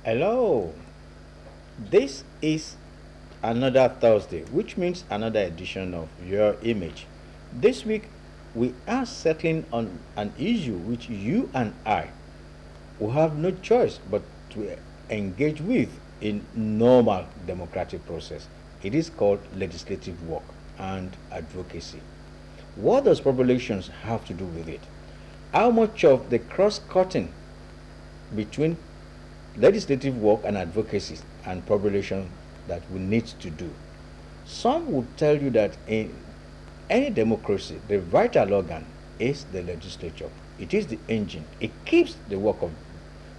Hello, this is another Thursday, which means another edition of Your Image. This week, we are settling on an issue which you and I will have no choice but to engage with in normal democratic process. It is called legislative work and advocacy. What does populations have to do with it? How much of the cross-cutting between legislative work and advocacy and population that we need to do? Some would tell you that in any democracy, the vital organ is the legislature. It is the engine. It keeps the work of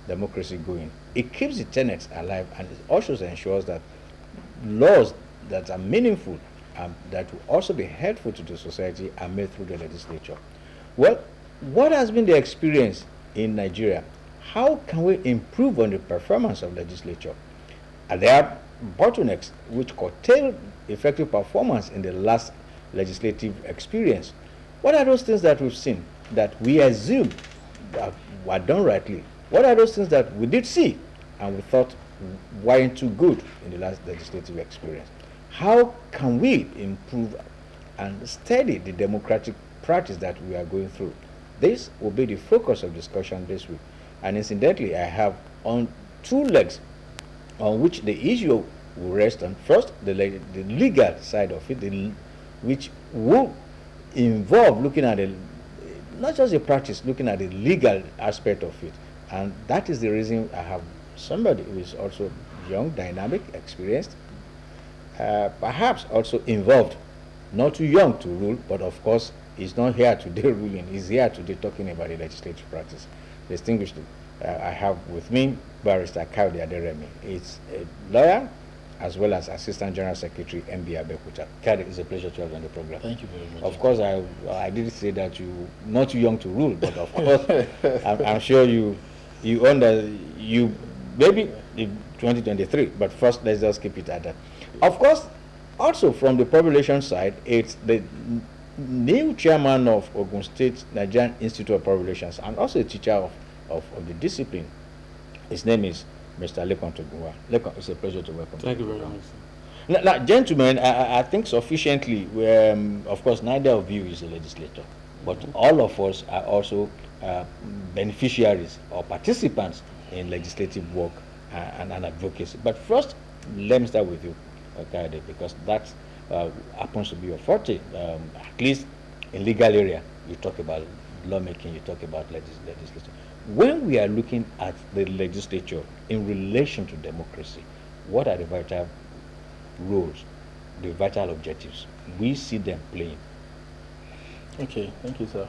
democracy going. It keeps the tenets alive, and it also ensures that laws that are meaningful and that will also be helpful to the society are made through the legislature. Well, what has been the experience in Nigeria? How can we improve on the performance of legislature? And there are bottlenecks which curtail effective performance in the last legislative experience. What are those things that we've seen that we assume that were done rightly? What are those things that we did see and we thought weren't too good in the last legislative experience? How can we improve and steady the democratic practice that we are going through? This will be the focus of discussion this week. And incidentally, I have on two legs on which the issue will rest on. First, the legal side of it, which will involve looking at not just the practice, looking at the legal aspect of it. And that is the reason I have somebody who is also young, dynamic, experienced, perhaps also involved, not too young to rule, but of course, he's not here today ruling, he's here today talking about the legislative practice. Distinguished, I have with me Barrister Kayode Aderemi. He's a lawyer as well as Assistant General Secretary, MB Abeokuta. Kayode, it's a pleasure to have you on the program. Thank you very much. Of course, I didn't say that you not too young to rule, but of course, I'm sure you maybe in 2023. But first, let's just keep it at that. Of course, also from the population side, it's the new chairman of Ogun State Nigerian Institute of Populations and also a teacher of the discipline. His name is Mr. Lekon Togunwa. Lekon, it's a pleasure to welcome you. Thank you very much. Now, gentlemen, I think sufficiently, of course, neither of you is a legislator, but all of us are also beneficiaries or participants in legislative work and advocacy. But first, let me start with you, Kayode, because that happens to be your forte. At least in legal area, you talk about lawmaking, you talk about legislation. When we are looking at the legislature in relation to democracy, what are the vital roles, the vital objectives we see them playing? Okay, thank you, sir.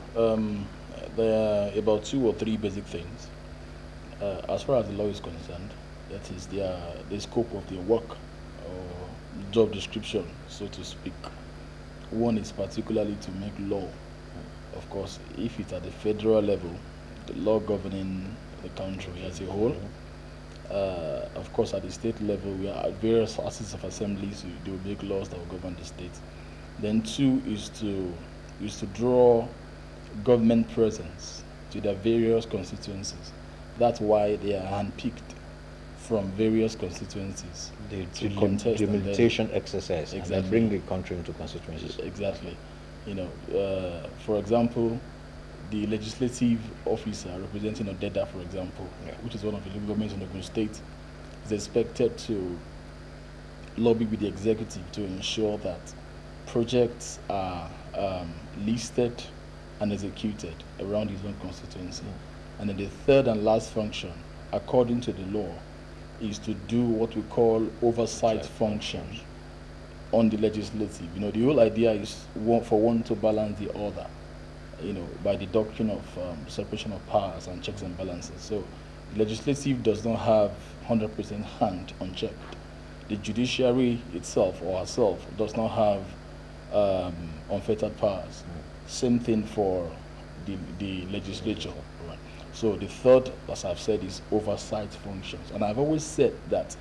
There are about 2 or 3 basic things. As far as the law is concerned, that is the scope of their work or job description, so to speak. One is particularly to make law. Of course, if it's at the federal level, the law governing the country as a whole. Of course, at the state level, we are at various houses of assemblies. They will make laws that will govern the state. Then 2 is to draw government presence to their various constituencies. That's why they are handpicked from various constituencies The delimitation exercise, exactly, and then bring the country into constituencies. Exactly. For example, the legislative officer representing Odeda, for example, which is one of the local governments in Ogun State, is expected to lobby with the executive to ensure that projects are listed and executed around his own constituency. And then the third and last function, according to the law, is to do what we call oversight function on the legislative. The whole idea is for one to balance the other, by the doctrine of separation of powers and checks and balances. So the legislative does not have 100% hand unchecked. The judiciary itself or herself does not have unfettered powers. Same thing for the legislature. Right. So the third, as I've said, is oversight functions. And I've always said that,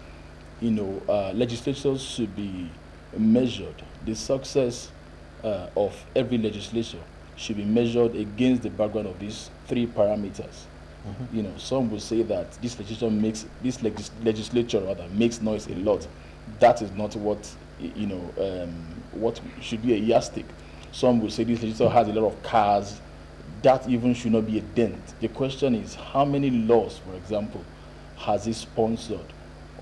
legislatures should be measured. The success of every legislature should be measured against the background of these 3 parameters. You know, some will say that legislature rather makes noise a lot. That is not what what should be a yardstick. Some will say this legislature has a lot of cars. That even should not be a dent. The question is how many laws, for example, has he sponsored,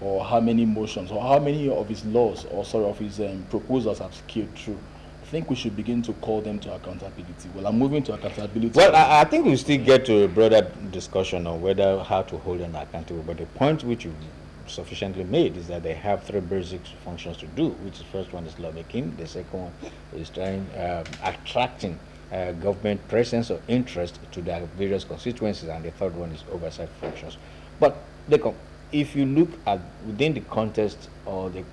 or how many motions, or how many of his laws, or sorry, of his proposals have scaled through. I think we should begin to call them to accountability. Well, I'm moving to accountability. Well, I think we'll still get to a broader discussion on whether how to hold them accountable. But the point which you sufficiently made is that they have three basic functions to do. Which the first one is lawmaking, the second one is attracting government presence or interest to their various constituencies, and the third one is oversight functions. But if you look at within the context or the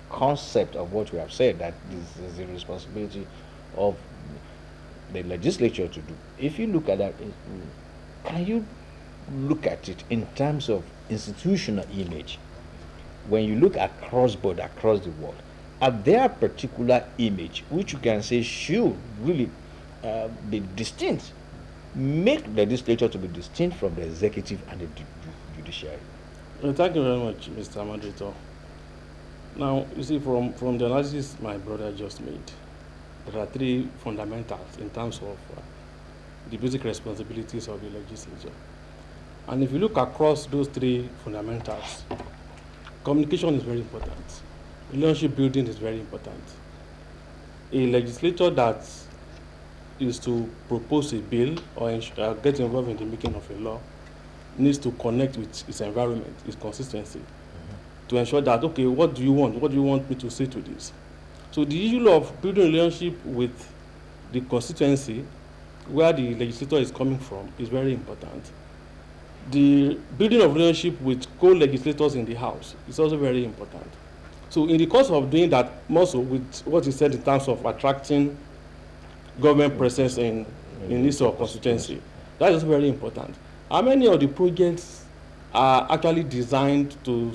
concept of what we have said, that this is the responsibility of the legislature to do. If you look at that, can you look at it in terms of institutional image? When you look across board, across the world, are there a particular image which you can say should really be distinct, make the legislature to be distinct from the executive and the judiciary? Well, thank you very much, Mr. Madrito. Now, you see, from the analysis my brother just made, there are three fundamentals in terms of the basic responsibilities of the legislature. And if you look across those three fundamentals, communication is very important. Relationship building is very important. A legislature that is to propose a bill or get involved in the making of a law needs to connect with its environment, its consistency, to ensure that, okay, what do you want? What do you want me to say to this? So the issue of building a relationship with the constituency, where the legislator is coming from, is very important. The building of relationship with co-legislators in the House is also very important. So in the course of doing that, also with what he said in terms of attracting government presence in this constituency, that is very important. How many of the projects are actually designed to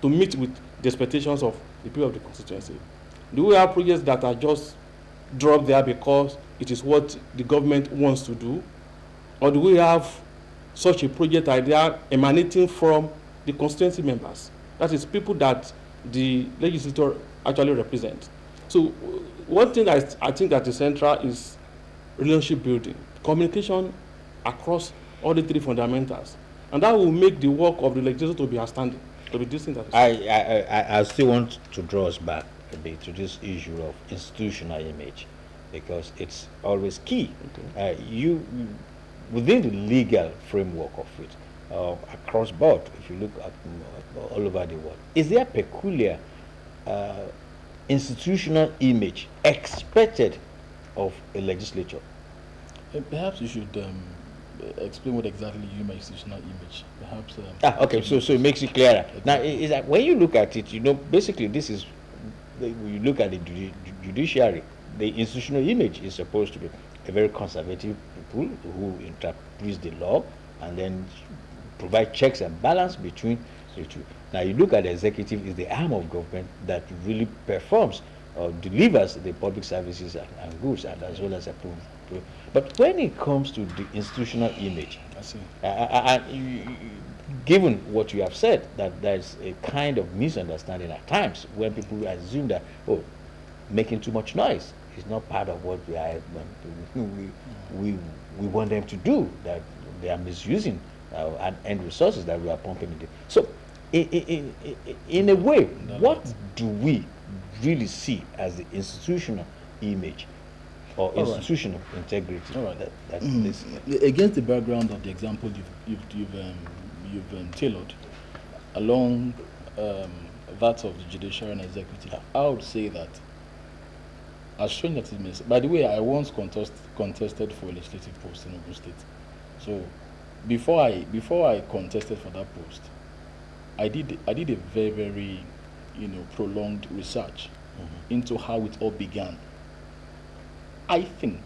meet with the expectations of the people of the constituency? Do we have projects that are just dropped there because it is what the government wants to do? Or do we have such a project idea emanating from the constituency members? That is, people that the legislature actually represent. So one thing I think that is central is relationship building, communication across all the three fundamentals, and that will make the work of the legislature to be outstanding, to be distinct. I still want to draw us back a bit to this issue of institutional image, because it's always key. Okay. You within the legal framework of it, across board, if you look at all over the world, is there a peculiar institutional image expected of a legislature? Perhaps you should explain what exactly you mean by institutional image. Perhaps. Okay, so it makes it clearer. Exactly. Now, is that when you look at it, basically this is, when you look at the judiciary, the institutional image is supposed to be a very conservative people who interpret the law and then provide checks and balance between the two. Now you look at the executive, is the arm of government that really performs or delivers the public services and goods, and as well as approve. But when it comes to the institutional image, I see. Given what you have said, that there's a kind of misunderstanding at times when people assume that, oh, making too much noise is not part of what we want them to do, that they are misusing and resources that we are pumping into. So in a way, what do we really see as the institutional image or institutional integrity? All right. That's this. Against the background of the example you've tailored along that of the judiciary and executive, I would say that, as strange as it may be, by the way, I once contested for a legislative post in Ogun State. So before I contested for that post, I did a very, very prolonged research into how it all began. I think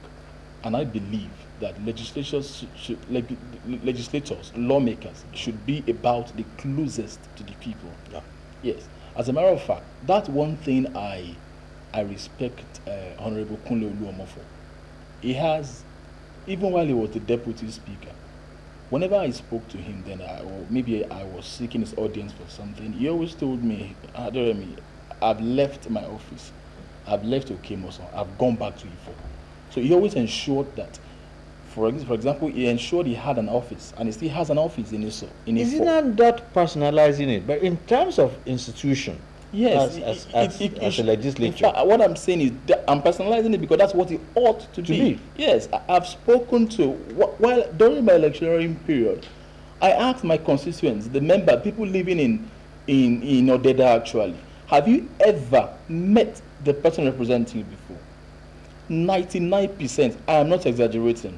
and I believe that legislators, lawmakers should be about the closest to the people. Yeah. Yes. As a matter of fact, that's one thing I respect Honorable Kunle Oluomo for. He has, even while he was the deputy speaker, whenever I spoke to him, then or maybe I was seeking his audience for something, he always told me, Aderemi, I've left my office. I've left Okemoson. I've gone back to Ifo. So he always ensured that, for example, he ensured he had an office, and he still has an office in Ifo. Is it not that personalizing it? But in terms of institution, yes, as a legislature. In fact, what I'm saying is that I'm personalizing it because that's what it ought to be. Yes, I've spoken to, while during my electioneering period, I asked my constituents, the member, people living in Odeda actually, have you ever met the person representing you before? 99%, I am not exaggerating,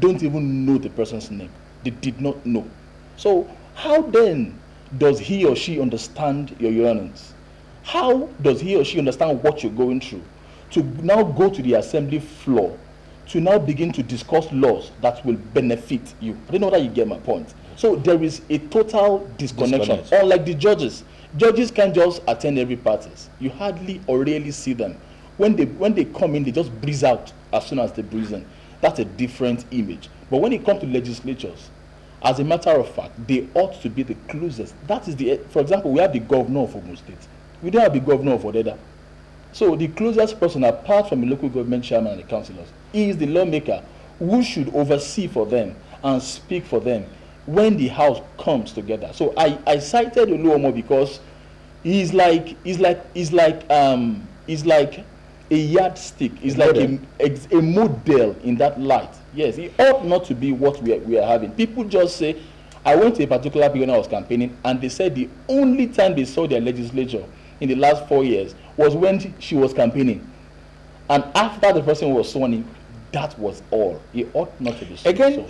don't even know the person's name. They did not know. So how then does he or she understand your yearnings? How does he or she understand what you're going through? To now go to the assembly floor, to now begin to discuss laws that will benefit you. I don't know that you get my point. So there is a total disconnection. Unlike the judges. Judges can't just attend every parties. You hardly or rarely see them. When they come in, they just breeze out as soon as they breeze in. That's a different image. But when it comes to legislatures, as a matter of fact, they ought to be the closest. That is for example, we have the governor of Ogun State. We don't have the governor of Odeda. So the closest person, apart from the local government chairman and the councillors, is the lawmaker who should oversee for them and speak for them when the house comes together. So I cited Oluomo because he's like a yardstick. He's like a model in that light. Yes, he ought not to be what we are having. People just say, I went to a particular people when I was campaigning, and they said the only time they saw their legislature in the last 4 years was when she was campaigning. And after the person was sworn in, that was all. It ought not to be so. Again,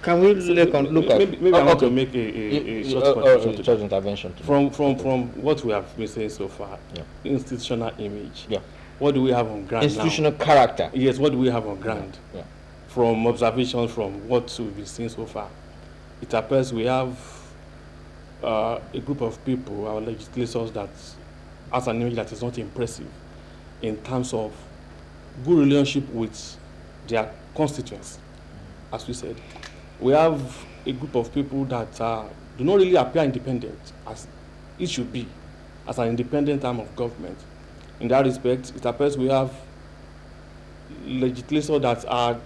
can we look at... Maybe I want to make a short intervention. From what we have been saying so far, institutional image. Yeah. What do we have on ground institutional now? Character. Yes, what do we have on ground? Yeah. From observations from what we've been seeing so far, it appears we have a group of people, our legislators, that has an image that is not impressive in terms of good relationship with their constituents. As we said, we have a group of people that do not really appear independent as it should be, as an independent arm of government. In that respect, it appears we have legislators that are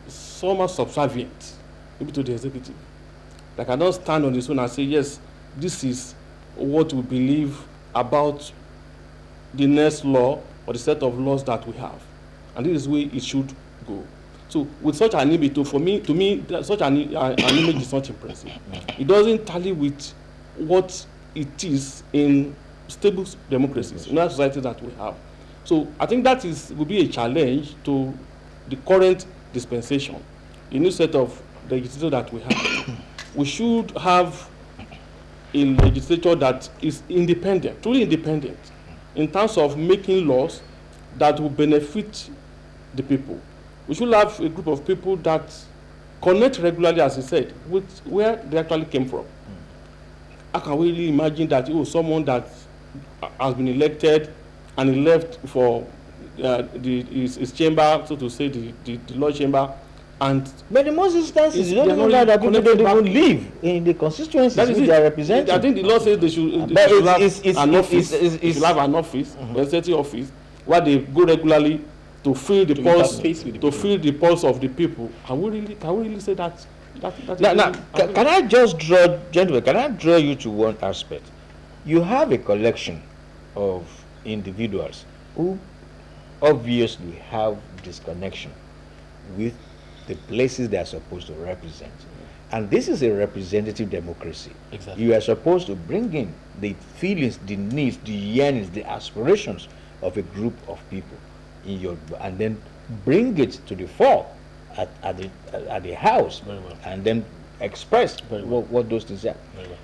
somewhat subservient, maybe to the executive. That cannot stand on its own and say, yes, this is what we believe about the next law or the set of laws that we have, and this is the way it should go. So with such an image, to me, such an image is not impressive. It doesn't tally with what it is in stable democracies, in our society that we have. So I think that will be a challenge to the current dispensation, the new set of legislature that we have. We should have a legislature that is independent, truly independent, in terms of making laws that will benefit the people. We should have a group of people that connect regularly, as I said, with where they actually came from. How can we really imagine that someone that has been elected and he left for his chamber, so to say, the Lord chamber, but in most instances, you don't even know that people don't even live in the constituencies which they are representing. I think the law says they should have an office, legislative office, where they go regularly to feel the pulse of the people. Can we really say that? Can I just draw you to one aspect? You have a collection of individuals who obviously have disconnection with the places they are supposed to represent. And this is a representative democracy. Exactly. You are supposed to bring in the feelings, the needs, the yearnings, the aspirations of a group of people and then bring it to the fore at the house. Very well. And then express what those things are. Very well.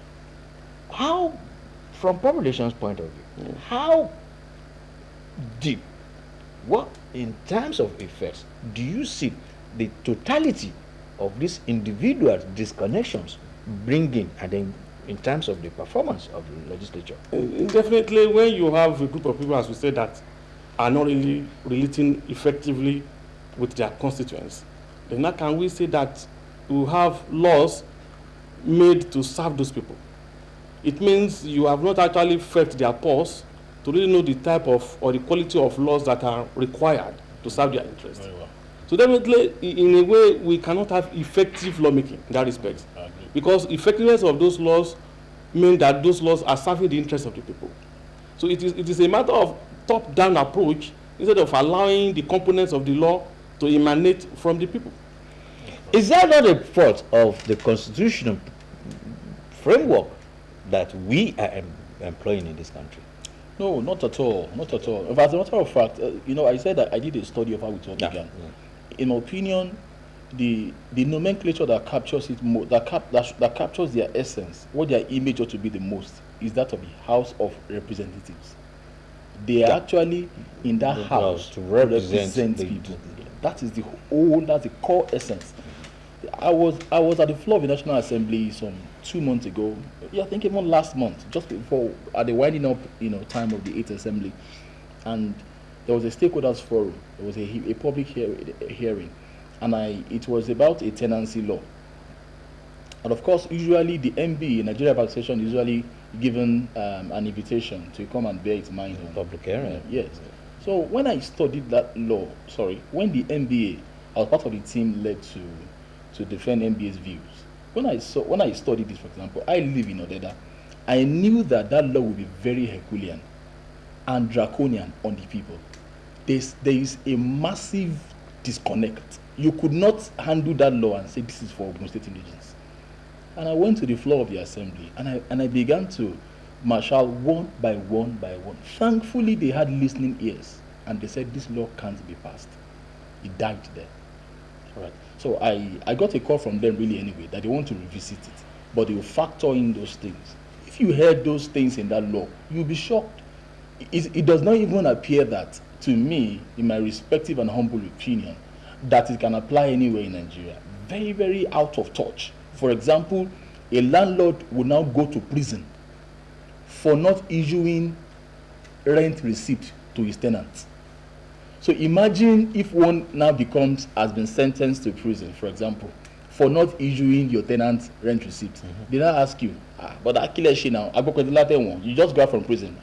How, from population's point of view, how deep, what in terms of effects do you see the totality of these individual disconnections bringing, and then in terms of the performance of the legislature? Definitely, when you have a group of people, as we said, that are not really relating effectively with their constituents, then how can we say that we have laws made to serve those people. It means you have not actually felt their pulse to really know the type of or the quality of laws that are required to serve their interests. Very well. So definitely, in a way, we cannot have effective lawmaking in that respect, I agree. because effectiveness of those laws mean that those laws are serving the interests of the people. So it is a matter of top-down approach instead of allowing the components of the law to emanate from the people. Is that not a fault of the constitutional framework that we are employing in this country? No, not at all. Not at all. As a matter of fact, I said that I did a study of how it all began. In my opinion, the nomenclature that captures it that captures their essence, what their image ought to be the most, is that of the House of Representatives. They are actually in that house to represent people. That's the core essence. I was at the floor of the National Assembly some 2 months ago. Yeah, I think even last month, just before at the winding up, time of the 8th Assembly, and there was a stakeholders forum. There was a public hearing, and it was about a tenancy law. And of course, usually the MB, Nigeria Bar Association, is usually given an invitation to come and bear its mind on Public hearing. yes. So when I studied that law, when the MBA, I was part of the team led to defend MBA's views. When I studied this, for example, I live in Odeda. I knew that law would be very Herculean and draconian on the people. There is a massive disconnect. You could not handle that law and say this is for Ogun State indigents. And I went to the floor of the assembly and I began to marshal one by one by one. Thankfully, they had listening ears and they said this law can't be passed. It died there. All right. So I got a call from them really anyway that they want to revisit it, but they will factor in those things. If you heard those things in that law, you'll be shocked. It does not even appear that, to me, in my respective and humble opinion, that it can apply anywhere in Nigeria. Very, very out of touch. For example, a landlord will now go to prison for not issuing rent receipt to his tenants. So imagine if one now has been sentenced to prison, for example, for not issuing your tenant rent receipt. They now ask you, but Akileshi now, you just got from prison.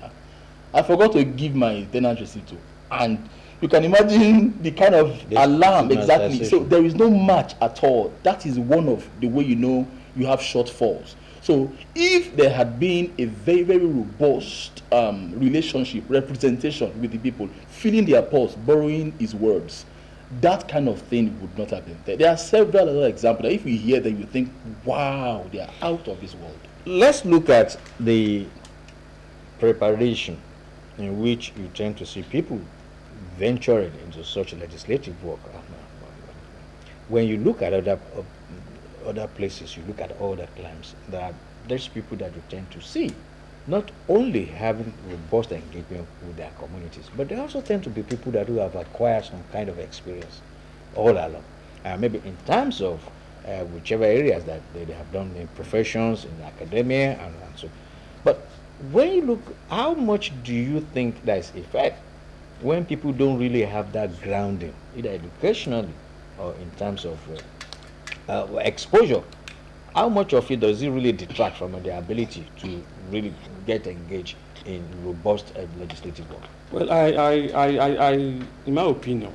I forgot to give my tenant receipt to. And you can imagine the kind of alarm, exactly. So there is no match at all. That is one of the way you have shortfalls. So if there had been a very, very robust relationship, representation with the people, feeling their pulse, borrowing his words, that kind of thing would not have been there. There are several other examples that if you hear them, you think, wow, they are out of this world. Let's look at the preparation in which you tend to see people venturing into such legislative work. When you look at other places, you look at other climes, there's people that you tend to see not only having robust engagement with their communities, but they also tend to be people that who have acquired some kind of experience all along. Maybe in terms of whichever areas that they have done in professions, in academia, and so. But when you look, how much do you think that is effect when people don't really have that grounding, either educationally or in terms of exposure? How much of it does it really detract from their ability to really get engaged in robust legislative work? Well, I in my opinion,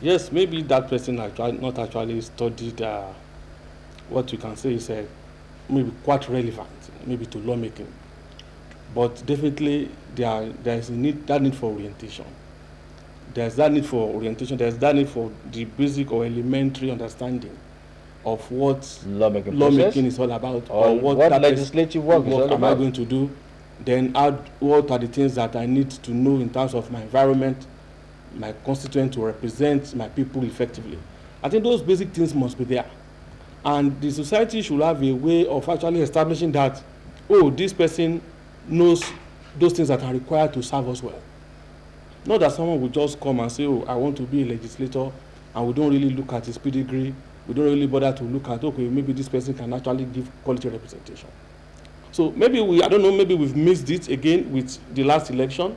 yes, maybe that person not actually studied what you can say is maybe quite relevant, maybe to lawmaking, but definitely there is that need for orientation. There's that need for orientation. There's that need for the basic or elementary understanding of what lawmaking is all about, or what legislative work is all about. Am I going to do? Then what are the things that I need to know in terms of my environment, my constituent, to represent my people effectively? I think those basic things must be there. And the society should have a way of actually establishing that, this person knows those things that are required to serve us well. Not that someone will just come and say, I want to be a legislator, and we don't really look at his pedigree. We don't really bother to look at, maybe this person can actually give quality representation. So maybe maybe we've missed it again with the last election.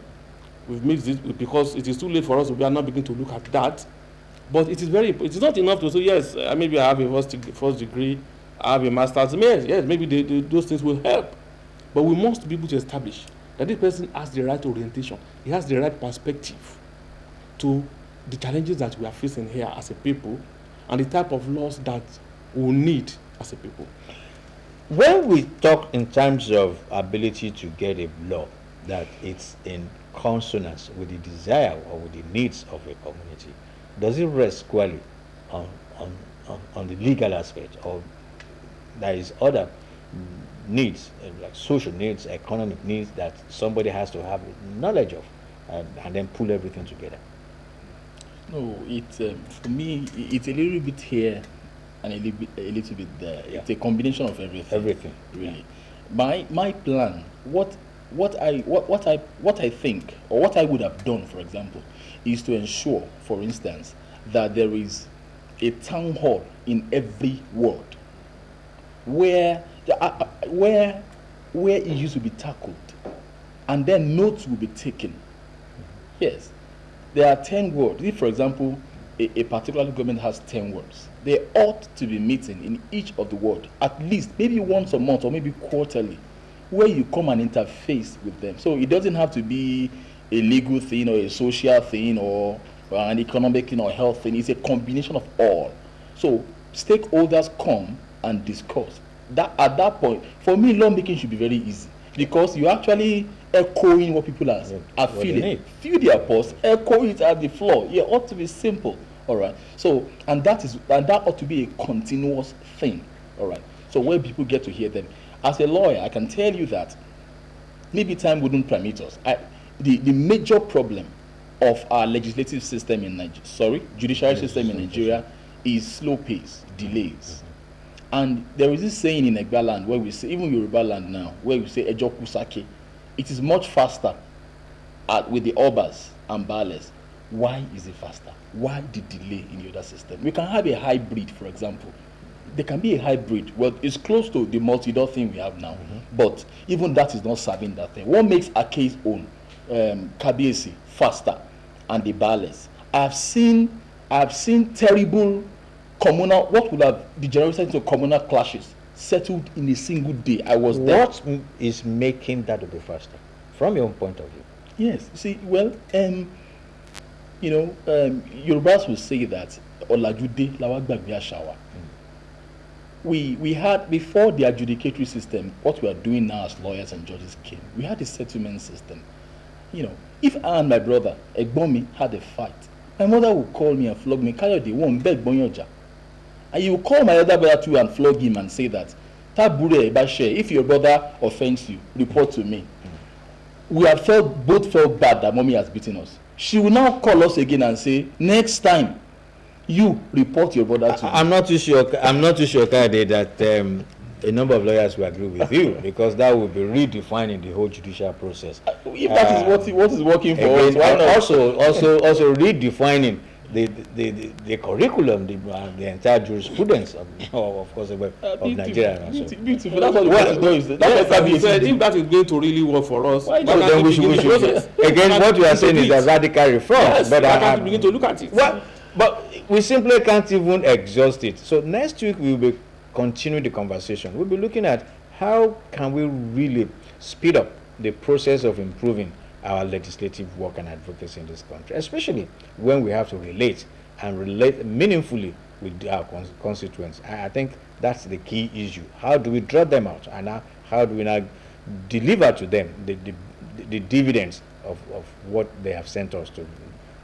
We've missed it because it is too late for us. We are not beginning to look at that. But it is not enough to say, yes, maybe I have a first degree, I have a master's. Yes, maybe those things will help. But we must be able to establish that this person has the right orientation, he has the right perspective to the challenges that we are facing here as a people and the type of laws that we need as a people. When we talk in terms of ability to get a law that it's in consonance with the desire or with the needs of a community, does it rest squarely on the legal aspect, or there is other needs, like social needs, economic needs, that somebody has to have knowledge of and then pull everything together? No, for me, it's a little bit here and a little bit there. Yeah. It's a combination of everything. Everything, really. My plan, what I think, or what I would have done, for example, is to ensure, for instance, that there is a town hall in every ward where issues will be tackled, and then notes will be taken. Yes, there are 10 wards. If, for example, a particular government has 10 wards, they ought to be meeting in each of the wards at least maybe once a month or maybe quarterly, where you come and interface with them. So it doesn't have to be a legal thing or a social thing or an economic thing or health thing. It's a combination of all. So stakeholders come and discuss. That at that point, for me, lawmaking should be very easy, because you actually echoing what people are feeling. Feel their pulse, echo it at the floor. It ought to be simple. All right. So and that ought to be a continuous thing. All right. So where people get to hear them. As a lawyer, I can tell you that maybe time wouldn't permit us. The major problem of our legislative system in Nigeria, judiciary system in Nigeria, is slow pace, delays. And there is this saying in Egba land, where we say, even Yoruba land now, where we say Ejo Kusake, it is much faster with the Obas and Bales. Why is it faster? Why the delay in the other system? We can have a hybrid, for example. There can be a hybrid. Well, it's close to the multi-door thing we have now, but even that is not serving that thing. What makes a case own Kabiyesi faster and the Bales? I've seen terrible communal, what would have degenerated into communal clashes settled in a single day. I was there. What is making that to be faster, from your own point of view? Yes, see, well, Yorubas will say that Olajude Lawagbagbe Ashawa. We had, before the adjudicatory system, what we are doing now as lawyers and judges came, we had a settlement system. If I and my brother Egbomi had a fight, my mother would call me and flog me. Kayode won't beg Bonyoja. And you call my other brother too and flog him and say that, if your brother offends you, report to me. We have both felt bad that mommy has beaten us. She will now call us again and say, next time, you report your brother to me. I'm not too sure, Kayode, that a number of lawyers will agree with you, because that will be redefining the whole judicial process. If that is what is working for us, why not? Also redefining the curriculum, the entire jurisprudence of Nigeria. Beautiful. That's what we want to do. Is if that is going to really work for us, why not? Then we should. Again, what you are saying is a radical reform. Yes, but I can't begin to look at it. But we simply can't even exhaust it. So next week we will be continuing the conversation. We'll be looking at how can we really speed up the process of improving our legislative work and advocacy in this country, especially when we have to relate meaningfully with our constituents. I think that's the key issue. How do we draw them out, and how do we now deliver to them the dividends of what they have sent us to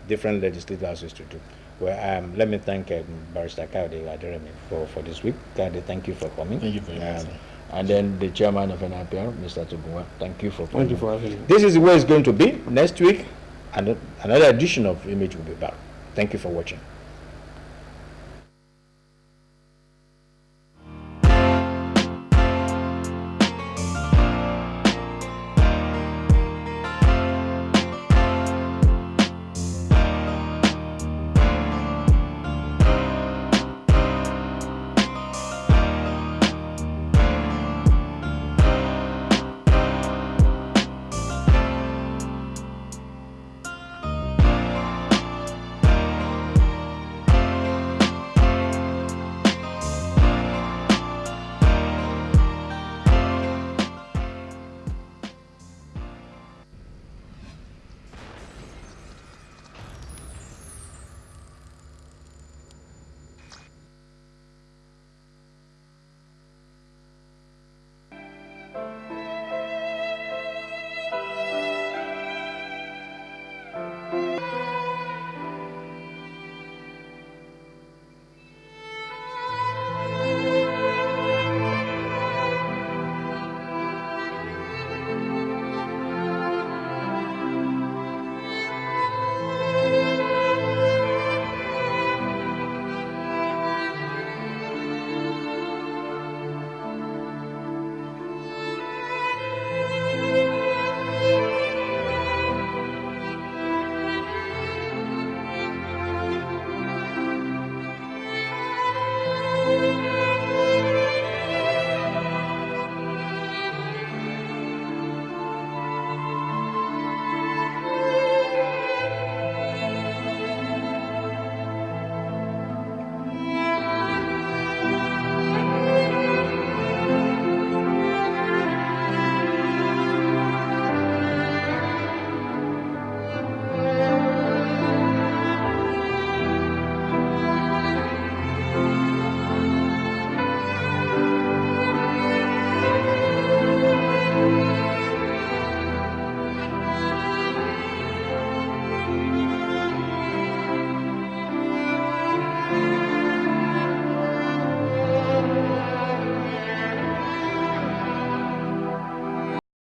different legislative houses to do? Well, let me thank Barrister Kayode Aderemi for this week. Kayode, thank you for coming. Thank you very much. And then the chairman of NIPR, Mr. Tobunwa, thank you for coming. Thank you for having me. This is the way it's going to be. Next week, another edition of Image will be back. Thank you for watching.